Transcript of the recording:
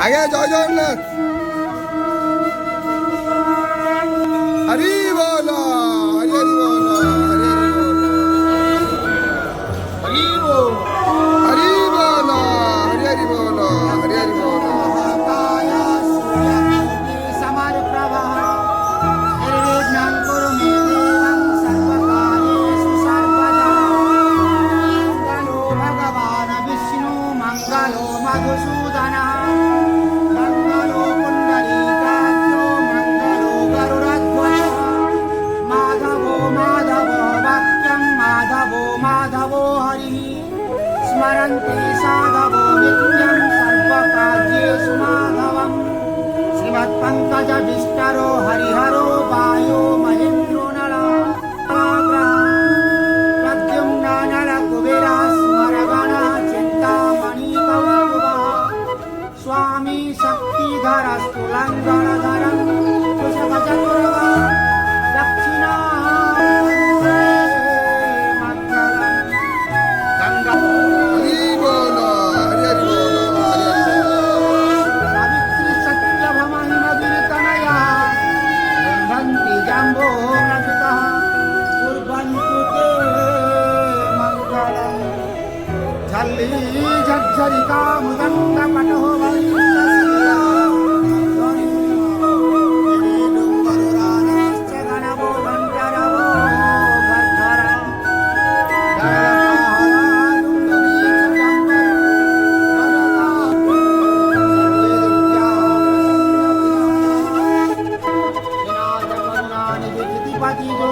আগে জয় জগন্নাথ হরি বল হরি হরি বল হরি হরি বল হরি বল হরি হরি বল হরি হরি বল स्मरन्ति साधवो नित्यं सर्वकार्येषु माधवं श्रीमत्पङ्कजविष्टरो हरिहरो वायो महेन्द्रो नला प्रद्युम्न नलकुबेरः स्मरगणः चिन्तामणिकौस्तुभः स्वामी शक्तिधरस्तु लङ्गणधरं कुशगजदुर्गा दक्षिणा झरिका मुदंग पटो